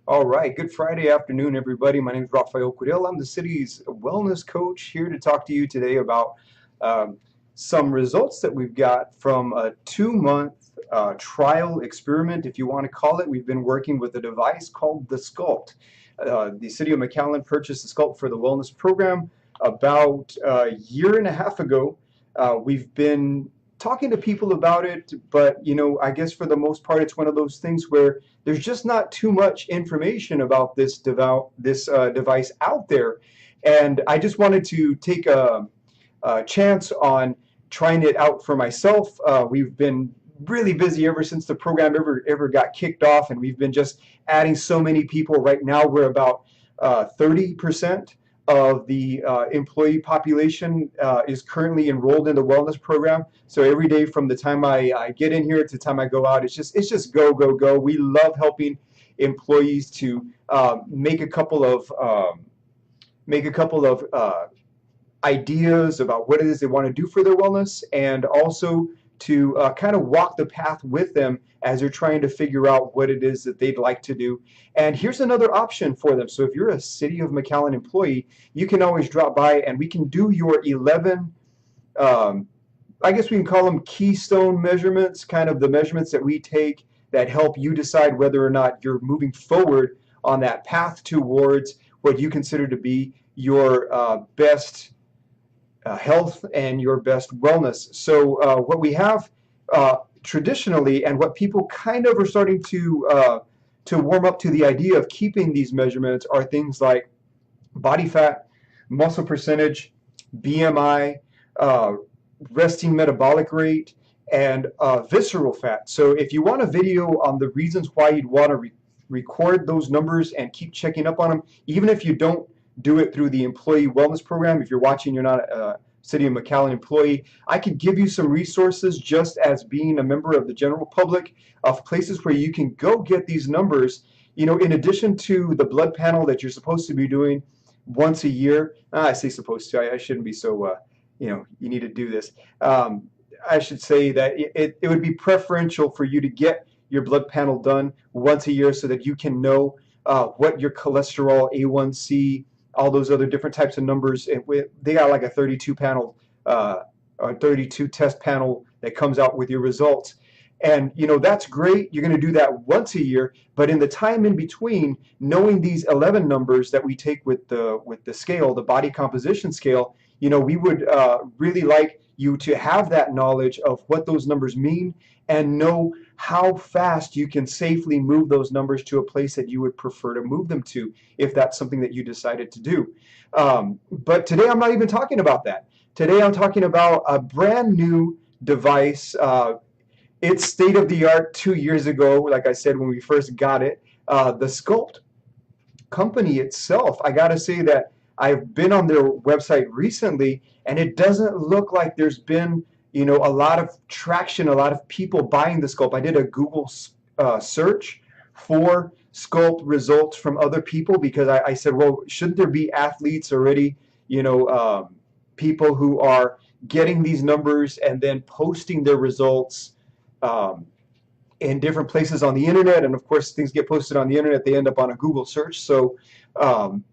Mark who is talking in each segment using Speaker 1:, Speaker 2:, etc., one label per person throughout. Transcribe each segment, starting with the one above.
Speaker 1: All right, good Friday afternoon, everybody. My name is Rafael Cudel. I'm the city's wellness coach here to talk to you today about um, some results that we've got from a 2 month trial experiment, if you want to call it. We've been working with a device called the SKULPT. The city of McAllen purchased the SKULPT for the wellness program about a year and a half ago. We've been talking to people about it, but I guess for the most part, it's one of those things where there's just not too much information about this device out there, and I just wanted to take a chance on trying it out for myself. We've been really busy ever since the program ever got kicked off, and we've been just adding so many people. Right now, we're about 30% of the employee population is currently enrolled in the wellness program. So every day from the time I get in here to the time I go out, it's just go go go. We love helping employees to make a couple of ideas about what it is they want to do for their wellness, and also to kind of walk the path with them as they're trying to figure out what it is that they'd like to do. And here's another option for them. So if you're a City of McAllen employee, you can always drop by and we can do your 11, um, I guess we can call them keystone measurements, kind of the measurements that we take that help you decide whether or not you're moving forward on that path towards what you consider to be your best health and your best wellness. So what we have traditionally, and what people kind of are starting to warm up to the idea of keeping these measurements, are things like body fat, muscle percentage, BMI, uh, resting metabolic rate, and visceral fat. So if you want a video on the reasons why you'd want to record those numbers and keep checking up on them, even if you don't do it through the employee wellness program. If you're watching, you're not a City of McAllen employee, I could give you some resources just as being a member of the general public of places where you can go get these numbers, in addition to the blood panel that you're supposed to be doing once a year. I say supposed to, I shouldn't be so, you need to do this. I should say that it would be preferential for you to get your blood panel done once a year so that you can know what your cholesterol, A1C, all those other different types of numbers. They got like a 32 panel, or 32 test panel that comes out with your results. And that's great. You're going to do that once a year, but in the time in between, knowing these 11 numbers that we take with the scale, the body composition scale, we would really like you to have that knowledge of what those numbers mean and know how fast you can safely move those numbers to a place that you would prefer to move them to, if that's something that you decided to do. But today I'm not even talking about that. Today I'm talking about a brand new device. It's state of the art 2 years ago, like I said, when we first got it. The SKULPT company itself, I got to say that I've been on their website recently, and it doesn't look like there's been a lot of traction, a lot of people buying the SKULPT. I did a Google search for SKULPT results from other people, because I said, well, shouldn't there be athletes already, people who are getting these numbers and then posting their results um, in different places on the internet? And of course, things get posted on the internet, they end up on a Google search. So um,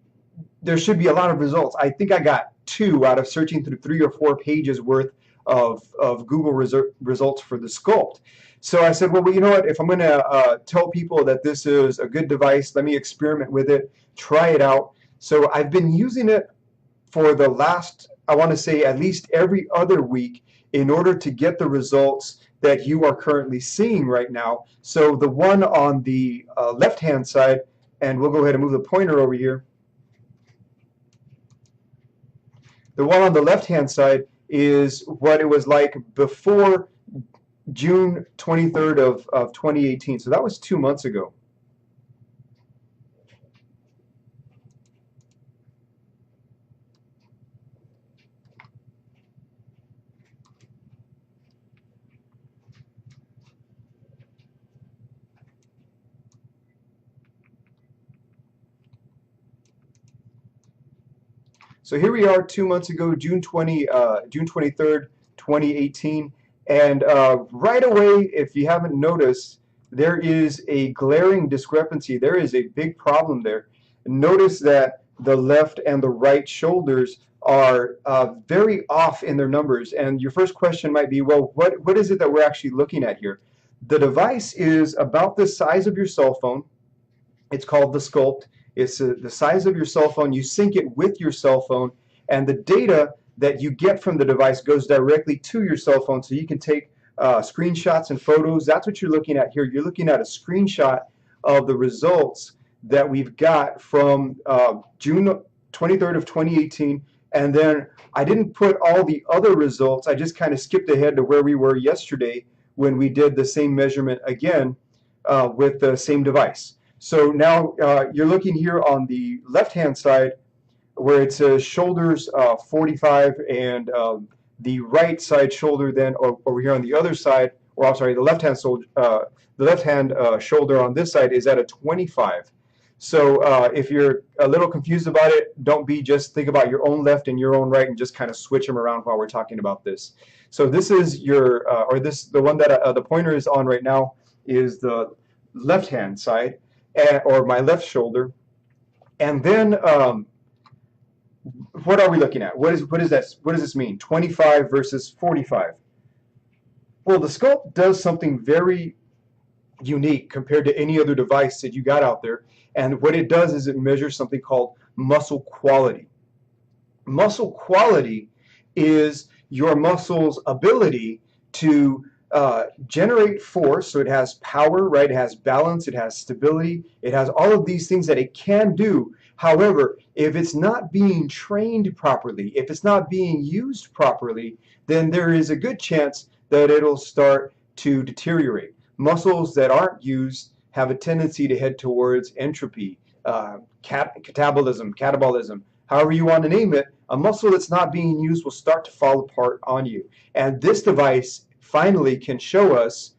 Speaker 1: there should be a lot of results. I think I got two out of searching through 3 or 4 pages worth of Google results for the SKULPT. So I said, well, you know what? If I'm going to tell people that this is a good device, let me experiment with it, try it out. So I've been using it for the last, I want to say, at least every other week in order to get the results that you are currently seeing right now. So the one on the left-hand side, and we'll go ahead and move the pointer over here. The one on the left-hand side is what it was like before June 23rd of 2018. So that was 2 months ago. So here we are 2 months ago, June 23rd, 2018. And right away, if you haven't noticed, there is a glaring discrepancy. There is a big problem there. Notice that the left and the right shoulders are very off in their numbers. And your first question might be, well, what is it that we're actually looking at here? The device is about the size of your cell phone. It's called the SKULPT. It's the size of your cell phone. You sync it with your cell phone, and the data that you get from the device goes directly to your cell phone, so you can take screenshots and photos. That's what you're looking at here. You're looking at a screenshot of the results that we've got from June 23rd of 2018, and then I didn't put all the other results. I just kind of skipped ahead to where we were yesterday when we did the same measurement again with the same device. So now you're looking here on the left-hand side where it says shoulders 45, and the right side shoulder then over here on the other side, or I'm sorry, the left-hand shoulder on this side is at a 25. So if you're a little confused about it, don't be. Just think about your own left and your own right and just kind of switch them around while we're talking about this. So this is your, the one that the pointer is on right now is the left-hand side, or my left shoulder. And then what are we looking at? What does this mean? 25 versus 45. Well, the SKULPT does something very unique compared to any other device that you got out there. And what it does is it measures something called muscle quality. Muscle quality is your muscle's ability to generate force. So it has power, right? It has balance, it has stability, it has all of these things that it can do. However, if it's not being trained properly, if it's not being used properly, then there is a good chance that it'll start to deteriorate. Muscles that aren't used have a tendency to head towards entropy, catabolism, however you want to name it. A muscle that's not being used will start to fall apart on you. And this device finally can show us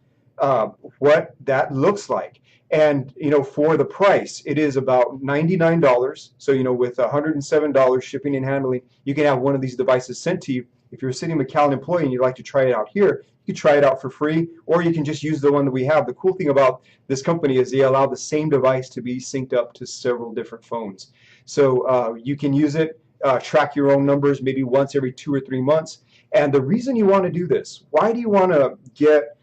Speaker 1: what that looks like. And for the price, it is about $99. So with $107 shipping and handling, you can have one of these devices sent to you. If you're a City McAllen employee and you'd like to try it out here, you can try it out for free, or you can just use the one that we have. The cool thing about this company is they allow the same device to be synced up to several different phones. So you can use it, track your own numbers maybe once every 2 or 3 months. And the reason you want to do this, why do you want to get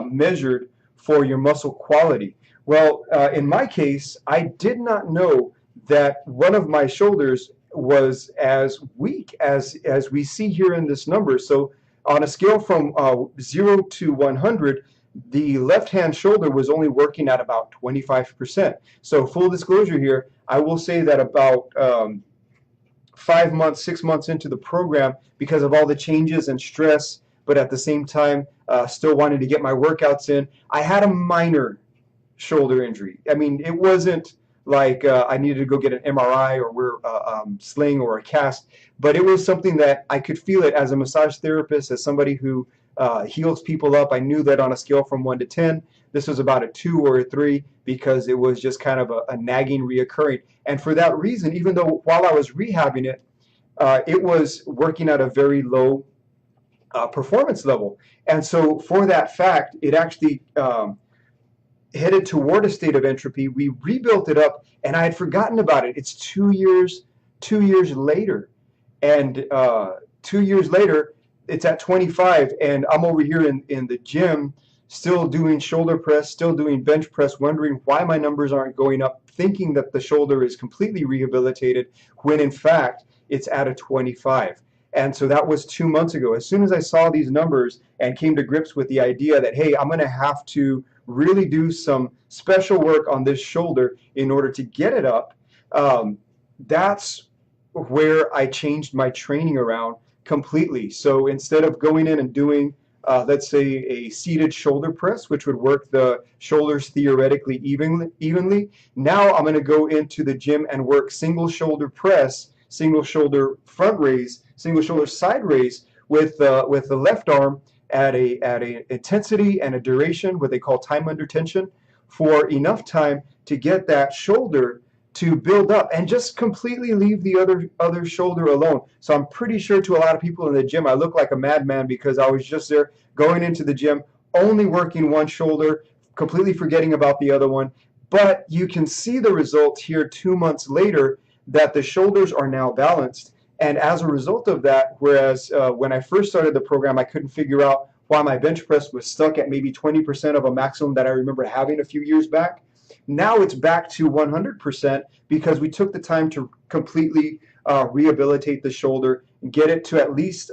Speaker 1: measured for your muscle quality? Well, in my case, I did not know that one of my shoulders was as weak as we see here in this number. So on a scale from 0 to 100, the left-hand shoulder was only working at about 25%. So full disclosure here, I will say that about 5 months, 6 months into the program, because of all the changes and stress, but at the same time still wanting to get my workouts in, I had a minor shoulder injury. I mean, it wasn't like I needed to go get an MRI or wear a sling or a cast, but it was something that I could feel it as a massage therapist, as somebody who heals people up. I knew that on a scale from 1 to 10, this was about a 2 or a 3, because it was just kind of a nagging, reoccurring. And for that reason, even though while I was rehabbing it, it was working at a very low performance level. And so for that fact, it actually headed toward a state of entropy. We rebuilt it up, and I had forgotten about it. It's 2 years later, and 2 years later, it's at 25, and I'm over here in the gym, still doing shoulder press, still doing bench press, wondering why my numbers aren't going up, thinking that the shoulder is completely rehabilitated, when in fact it's at a 25. And so that was 2 months ago. As soon as I saw these numbers and came to grips with the idea that, hey, I'm going to have to really do some special work on this shoulder in order to get it up, that's where I changed my training around completely. So instead of going in and doing, let's say, a seated shoulder press, which would work the shoulders theoretically evenly, now I'm going to go into the gym and work single shoulder press, single shoulder front raise, single shoulder side raise with the left arm at a intensity and a duration, what they call time under tension, for enough time to get that shoulder to build up and just completely leave the other shoulder alone. So I'm pretty sure to a lot of people in the gym, I look like a madman, because I was just there going into the gym, only working one shoulder, completely forgetting about the other one. But you can see the results here 2 months later that the shoulders are now balanced. And as a result of that, whereas when I first started the program, I couldn't figure out why my bench press was stuck at maybe 20% of a maximum that I remember having a few years back. Now it's back to 100% because we took the time to completely rehabilitate the shoulder, get it to at least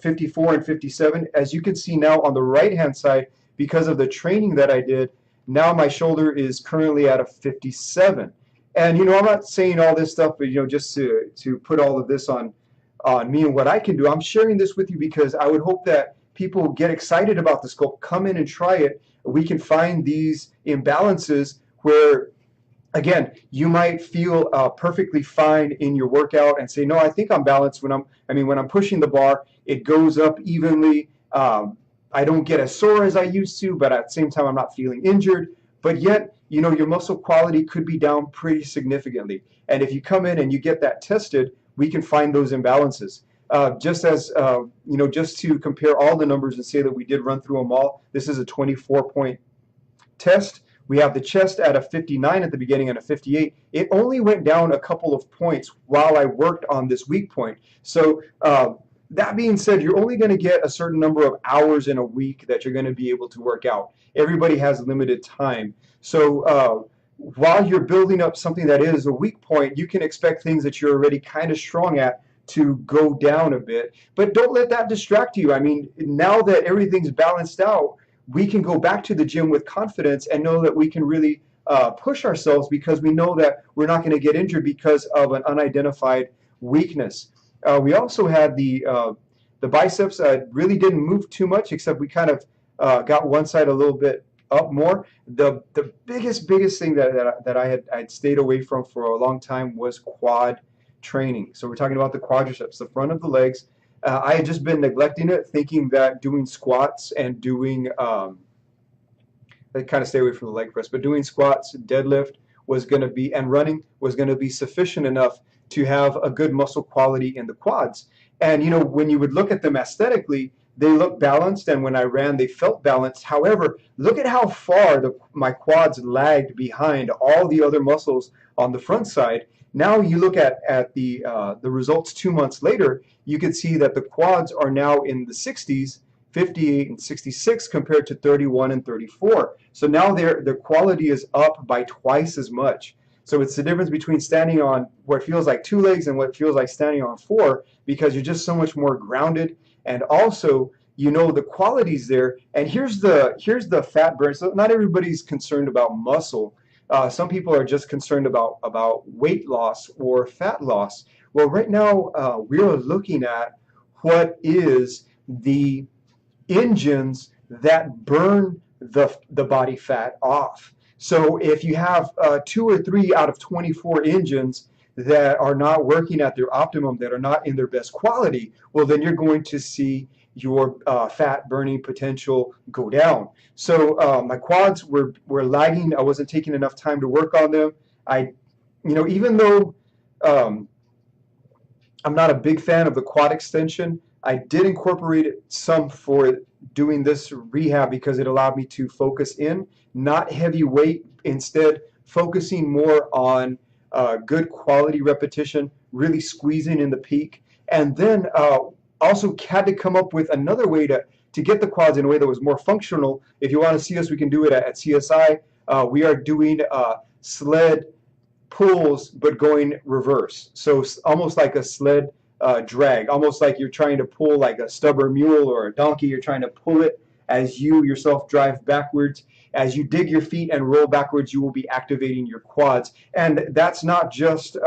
Speaker 1: 54 and 57. As you can see now on the right-hand side, because of the training that I did, now my shoulder is currently at a 57. And I'm not saying all this stuff, but just to put all of this on me and what I can do. I'm sharing this with you because I would hope that people get excited about the sculpt, come in and try it. We can find these imbalances where, again, you might feel perfectly fine in your workout and say, no, I think I'm balanced when I'm pushing the bar, it goes up evenly. I don't get as sore as I used to, but at the same time, I'm not feeling injured. But yet, your muscle quality could be down pretty significantly. And if you come in and you get that tested, we can find those imbalances. Just as, just to compare all the numbers and say that we did run through them all, this is a 24-point test. We have the chest at a 59 at the beginning and a 58. It only went down a couple of points while I worked on this weak point. So that being said, you're only going to get a certain number of hours in a week that you're going to be able to work out. Everybody has limited time. So while you're building up something that is a weak point, you can expect things that you're already kind of strong at to go down a bit. But don't let that distract you. I mean, now that everything's balanced out, we can go back to the gym with confidence and know that we can really push ourselves because we know that we're not going to get injured because of an unidentified weakness. We also had the biceps really didn't move too much, except we kind of got one side a little bit up more. The biggest thing that I'd stayed away from for a long time was quad training. So we're talking about the quadriceps, the front of the legs. I had just been neglecting it, thinking that doing squats and doing, I kind of stay away from the leg press, but doing squats, deadlift was going to be, and running was going to be sufficient enough to have a good muscle quality in the quads. And when you would look at them aesthetically, they look balanced, and when I ran, they felt balanced. However, look at how far my quads lagged behind all the other muscles on the front side. Now you look at the results 2 months later, you can see that the quads are now in the 60s, 58 and 66 compared to 31 and 34. So now their quality is up by twice as much. So it's the difference between standing on what feels like 2 legs and what feels like standing on 4, because you're just so much more grounded, and also the quality's there. And here's the fat burn. So not everybody's concerned about muscle. Some people are just concerned about weight loss or fat loss. Well, right now we're looking at what is the engines that burn the body fat off. So if you have 2 or 3 out of 24 engines that are not working at their optimum, that are not in their best quality, well, then you're going to see your fat burning potential go down. So my quads were lagging. I wasn't taking enough time to work on them. Even though I'm not a big fan of the quad extension, I did incorporate some for doing this rehab because it allowed me to focus in, not heavy weight, instead focusing more on good quality repetition, really squeezing in the peak, and then also had to come up with another way to get the quads in a way that was more functional. If you want to see us, we can do it at CSI. We are doing sled pulls, but going reverse. So almost like a sled drag, almost like you're trying to pull like a stubborn mule or a donkey. You're trying to pull it as you yourself drive backwards. As you dig your feet and roll backwards, you will be activating your quads. And that's not just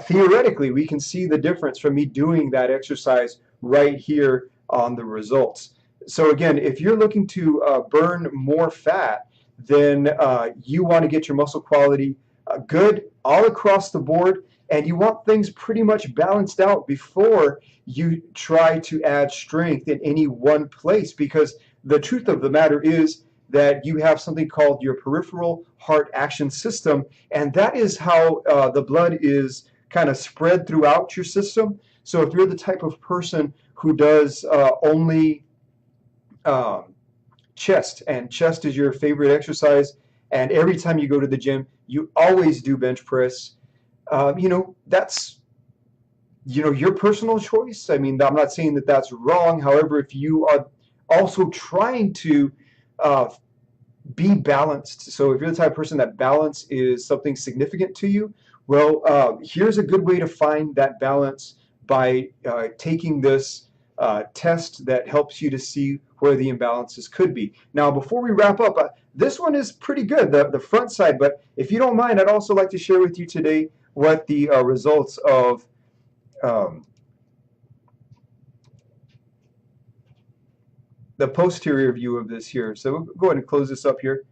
Speaker 1: theoretically. We can see the difference from me doing that exercise right here on the results. So again, if you're looking to burn more fat, then you want to get your muscle quality good all across the board, and you want things pretty much balanced out before you try to add strength in any one place, because the truth of the matter is that you have something called your peripheral heart action system, and that is how the blood is kind of spread throughout your system. So if you're the type of person who does only chest, and chest is your favorite exercise, and every time you go to the gym, you always do bench press. That's your personal choice. I mean, I'm not saying that that's wrong. However, if you are also trying to uh, be balanced, so if you're the type of person that balance is something significant to you, well, here's a good way to find that balance by taking this test that helps you to see where the imbalances could be. Now, before we wrap up, this one is pretty good, the front side, but if you don't mind, I'd also like to share with you today what the results of um, the posterior view of this here. So we'll go ahead and close this up here.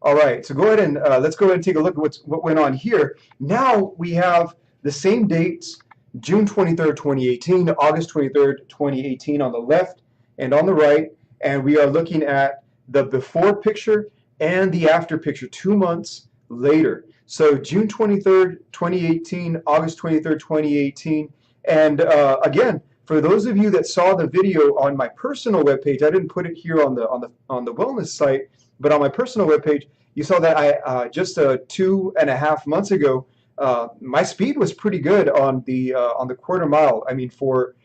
Speaker 1: All right, so go ahead and let's go ahead and take a look at what went on here. Now we have the same dates, June 23rd, 2018, August 23rd, 2018 on the left and on the right, and we are looking at the before picture and the after picture 2 months later. So June 23rd, 2018, August 23rd, 2018, and again, for those of you that saw the video on my personal webpage, I didn't put it here on the wellness site, but on my personal webpage, you saw that I just 2.5 months ago, my speed was pretty good on the quarter mile. I mean, for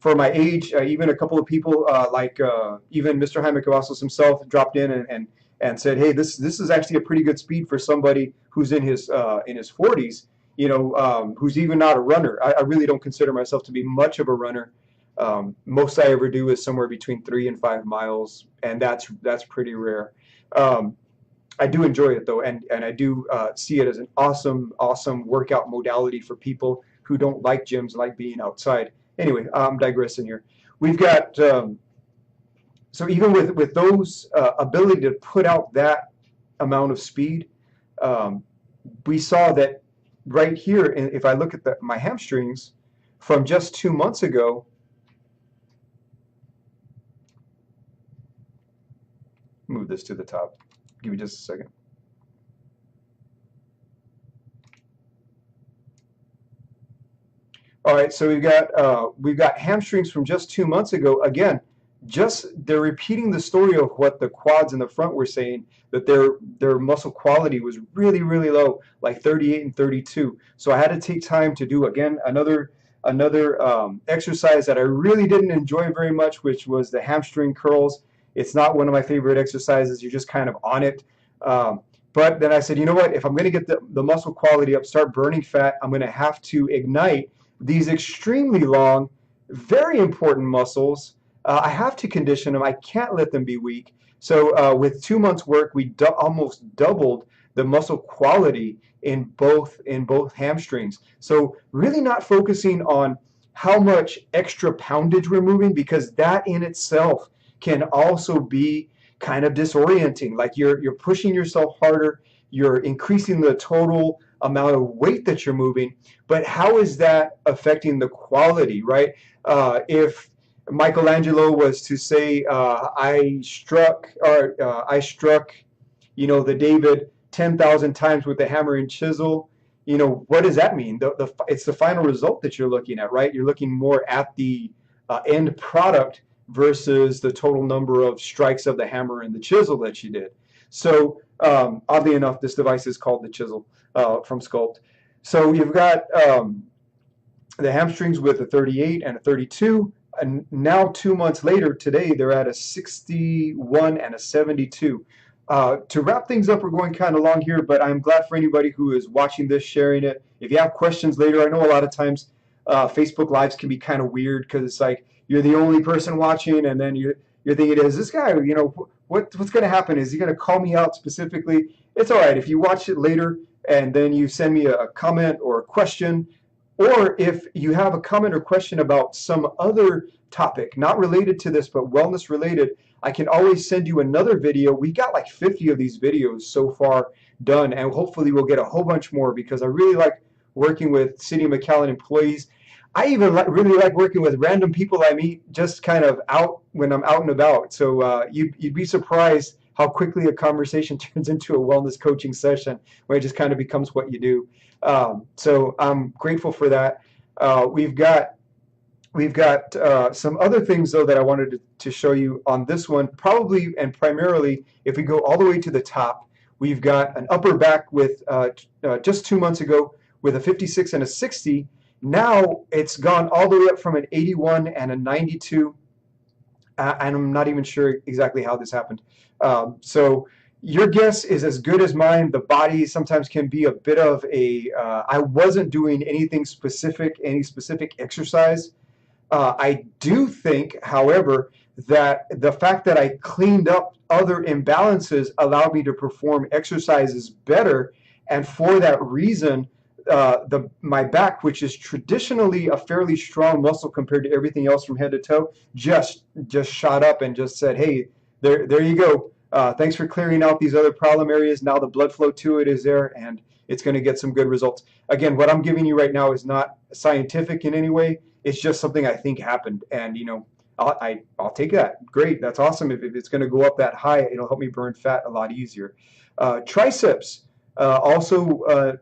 Speaker 1: my age, even a couple of people like even Mr. Jaime Cavazos himself dropped in and said, "Hey, this is actually a pretty good speed for somebody who's in his 40s." Who's even not a runner. I really don't consider myself to be much of a runner. Most I ever do is somewhere between 3 and 5 miles, and that's pretty rare. I do enjoy it though, and I do see it as an awesome workout modality for people who don't like gyms, like being outside. Anyway, I'm digressing here. We've got so even with those ability to put out that amount of speed, we saw that right here. If I look at my hamstrings from just 2 months ago, move this to the top. Give me just a second. All right, so we've got hamstrings from just 2 months ago. Again, they're repeating the story of what the quads in the front were saying, that their muscle quality was really low, like 38 and 32. So I had to take time to do again another exercise that I really didn't enjoy very much, which was the hamstring curls. It's not one of my favorite exercises. You're just kind of on it. But then I said, you know what? If I'm going to get the muscle quality up, start burning fat, I'm going to have to ignite these extremely long, very important muscles. I have to condition them. I can't let them be weak. So with 2 months' work, we almost doubled the muscle quality in both hamstrings. So really not focusing on how much extra poundage we're moving, because that in itself can also be kind of disorienting. Like you're pushing yourself harder, you're increasing the total amount of weight that you're moving, but how is that affecting the quality, right? If Michelangelo was to say, I struck, the David 10,000 times with the hammer and chisel, what does that mean? It's the final result that you're looking at, right? You're looking more at the end product versus the total number of strikes of the hammer and the chisel that you did. So oddly enough, this device is called the chisel from SKULPT. So you've got the hamstrings with a 38 and a 32, and now 2 months later, today, they're at a 61 and a 72. To wrap things up, we're going kind of long here, but I'm glad for anybody who is watching this, sharing it. If you have questions later, I know a lot of times Facebook Lives can be kind of weird because it's like you're the only person watching, and then you're thinking, is this guy, what's going to happen? Is he going to call me out specifically? It's all right if you watch it later and then you send me a comment or a question, or if you have a comment or question about some other topic, not related to this, but wellness related, I can always send you another video. We got like 50 of these videos so far done, and hopefully we'll get a whole bunch more, because I really like working with City of McAllen employees. I even really like working with random people I meet just kind of out when I'm out and about. So you'd be surprised how quickly a conversation turns into a wellness coaching session, where it just kind of becomes what you do. So I'm grateful for that. We've got We've got some other things though that I wanted to show you on this one, probably and primarily if we go all the way to the top, we've got an upper back with just 2 months ago with a 56 and a 60. Now it's gone all the way up from an 81 and a 92. And I'm not even sure exactly how this happened. So your guess is as good as mine. The body sometimes can be a bit of a, I wasn't doing anything specific, any specific exercise. I do think, however, that the fact that I cleaned up other imbalances allowed me to perform exercises better. And for that reason, my back, which is traditionally a fairly strong muscle compared to everything else from head to toe, just shot up and just said, hey, there you go. Thanks for clearing out these other problem areas. Now the blood flow to it is there, and it's going to get some good results. Again, what I'm giving you right now is not scientific in any way. It's just something I think happened, and I'll take that. Great, that's awesome. If it's going to go up that high, it'll help me burn fat a lot easier. Triceps also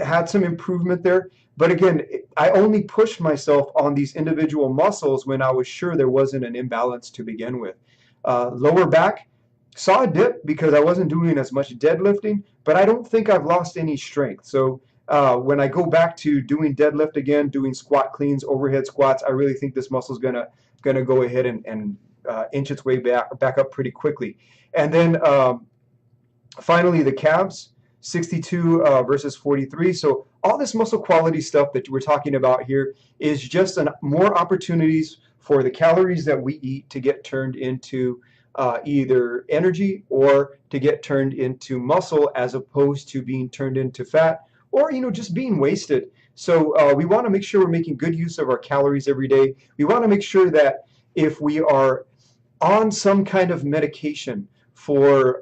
Speaker 1: had some improvement there, but again, I only pushed myself on these individual muscles when I was sure there wasn't an imbalance to begin with. Lower back saw a dip because I wasn't doing as much deadlifting, but I don't think I've lost any strength. So when I go back to doing deadlift again, doing squat cleans, overhead squats, I really think this muscle is gonna go ahead and inch its way back up pretty quickly. And then finally, the calves, 62 versus 43. So all this muscle quality stuff that we're talking about here is just more opportunities for the calories that we eat to get turned into either energy or to get turned into muscle, as opposed to being turned into fat or just being wasted. So we want to make sure we're making good use of our calories every day. We want to make sure that if we are on some kind of medication for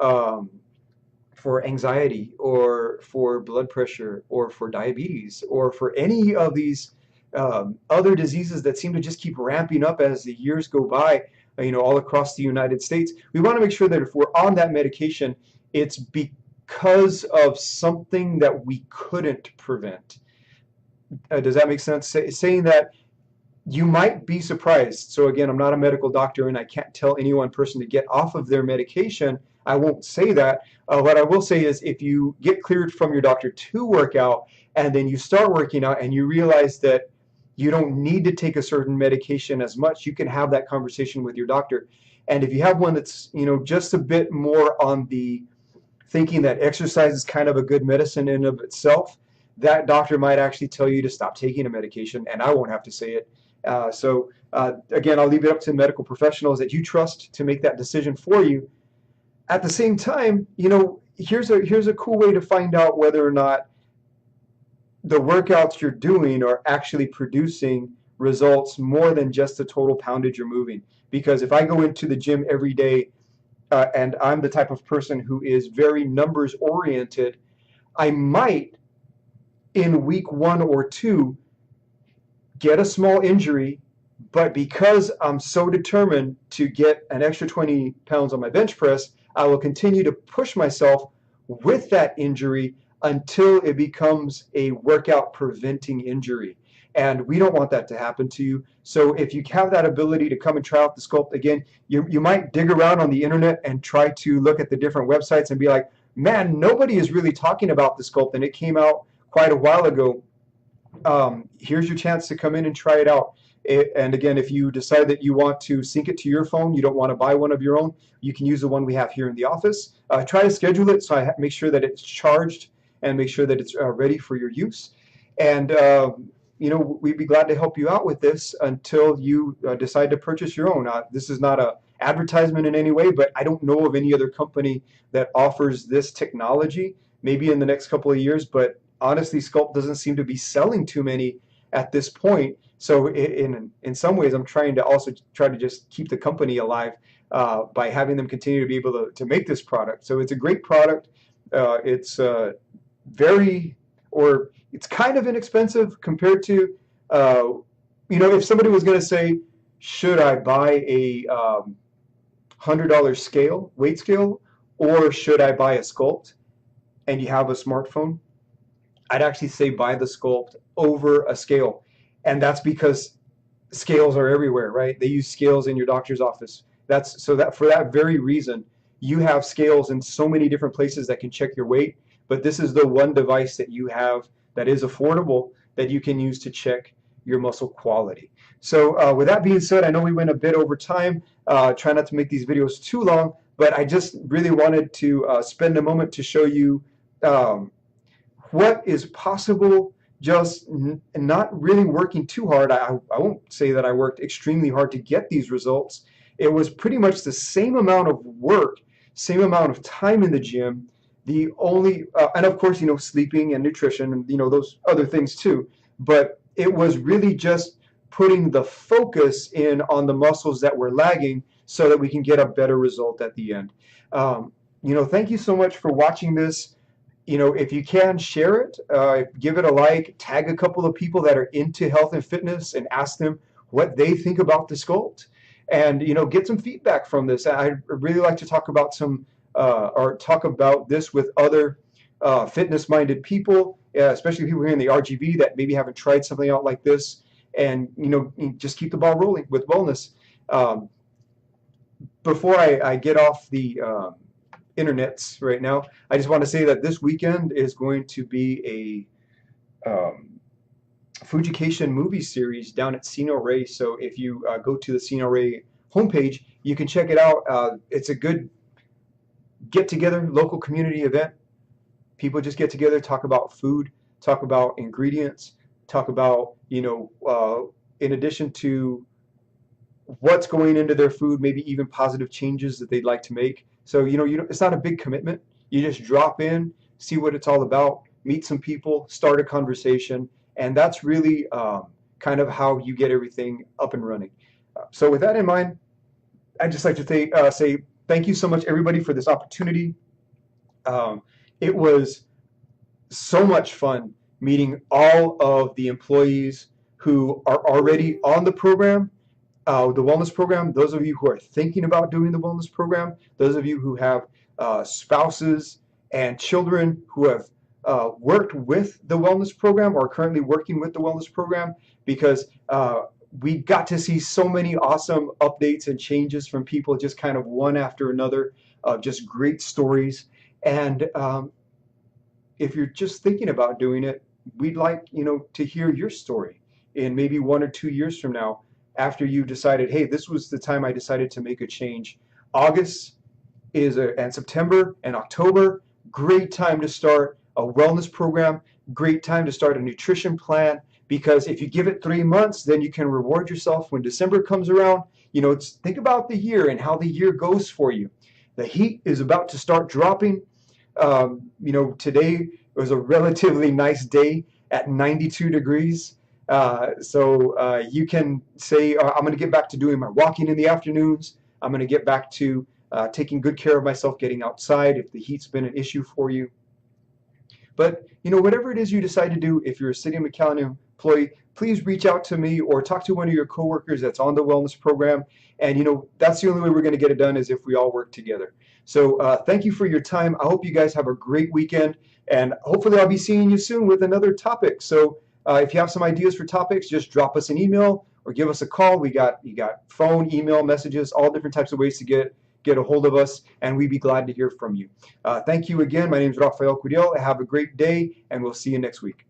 Speaker 1: anxiety or for blood pressure or for diabetes or for any of these other diseases that seem to just keep ramping up as the years go by, all across the United States, we want to make sure that if we're on that medication, it's because of something that we couldn't prevent. Does that make sense? Saying that you might be surprised. So again, I'm not a medical doctor and I can't tell any one person to get off of their medication. I won't say that. What I will say is if you get cleared from your doctor to work out and then you start working out and you realize that you don't need to take a certain medication as much, you can have that conversation with your doctor. And if you have one that's just a bit more on the thinking that exercise is kind of a good medicine in of itself, that doctor might actually tell you to stop taking a medication, and I won't have to say it. So again, I'll leave it up to medical professionals that you trust to make that decision for you. At the same time, here's a cool way to find out whether or not the workouts you're doing are actually producing results more than just the total poundage you're moving. Because if I go into the gym every day and I'm the type of person who is very numbers oriented, I might in week 1 or 2 get a small injury, but because I'm so determined to get an extra 20 pounds on my bench press, I will continue to push myself with that injury until it becomes a workout preventing injury. And we don't want that to happen to you. So if you have that ability to come and try out the Sculpt, again, you might dig around on the internet and try to look at the different websites and be like, man, nobody is really talking about the Sculpt and it came out quite a while ago. Here's your chance to come in and try it out. And again, if you decide that you want to sync it to your phone, you don't want to buy one of your own, you can use the one we have here in the office. Try to schedule it so I make sure that it's charged and make sure that it's ready for your use. And we'd be glad to help you out with this until you decide to purchase your own. This is not an advertisement in any way, but I don't know of any other company that offers this technology. Maybe in the next couple of years, but honestly, Sculpt doesn't seem to be selling too many at this point. So in some ways, I'm trying to also try to just keep the company alive by having them continue to be able to make this product. So it's a great product. It's it's kind of inexpensive compared to, if somebody was going to say, should I buy a $100 scale, weight scale, or should I buy a Sculpt? And you have a smartphone, I'd actually say buy the Sculpt over a scale. And that's because scales are everywhere, right? They use scales in your doctor's office. That's so that for that very reason, you have scales in so many different places that can check your weight, but this is the one device that you have that is affordable that you can use to check your muscle quality. So with that being said, I know we went a bit over time. Try not to make these videos too long, but I just really wanted to spend a moment to show you um, what is possible just not really working too hard. I won't say that I worked extremely hard to get these results. It was pretty much the same amount of work, same amount of time in the gym. The only, and of course, sleeping and nutrition and, those other things too. But it was really just putting the focus in on the muscles that were lagging so that we can get a better result at the end. Thank you so much for watching this. If you can, share it, give it a like, tag a couple of people that are into health and fitness and ask them what they think about the sculpt, and get some feedback from this. I'd really like to talk about or talk about this with other fitness-minded people, especially people here in the RGV that maybe haven't tried something out like this, and just keep the ball rolling with wellness. Before I get off the internets right now, I just want to say that this weekend is going to be a Fujication movie series down at Sino Ray. So if you go to the Sino Ray homepage, you can check it out. It's a good get-together, local community event. People just get together, talk about food, talk about ingredients, talk about, in addition to what's going into their food, maybe even positive changes that they'd like to make. So, it's not a big commitment. You just drop in, see what it's all about, meet some people, start a conversation, and that's really kind of how you get everything up and running. So with that in mind, I'd just like to say thank you so much, everybody, for this opportunity. It was so much fun meeting all of the employees who are already on the program, the wellness program, those of you who are thinking about doing the wellness program, those of you who have spouses and children who have worked with the wellness program or are currently working with the wellness program, because we got to see so many awesome updates and changes from people, just kind of one after another, just great stories. And if you're just thinking about doing it, we'd like to hear your story in maybe 1 or 2 years from now, after you decided, hey, this was the time I decided to make a change. August and September and October, great time to start a wellness program, great time to start a nutrition plan, because if you give it 3 months, then you can reward yourself when December comes around. Think about the year and how the year goes for you. The heat is about to start dropping. Today was a relatively nice day at 92 degrees. So you can say, I'm going to get back to doing my walking in the afternoons. I'm going to get back to taking good care of myself, getting outside if the heat's been an issue for you. But, whatever it is you decide to do, if you're a City of McAllen employee, please reach out to me or talk to one of your coworkers that's on the wellness program. And, that's the only way we're going to get it done, is if we all work together. So thank you for your time. I hope you guys have a great weekend. And hopefully I'll be seeing you soon with another topic. So if you have some ideas for topics, just drop us an email or give us a call. You got phone, email, messages, all different types of ways to get a hold of us, and we'd be glad to hear from you. Thank you again. My name is Rafael Curiel. Have a great day, and we'll see you next week.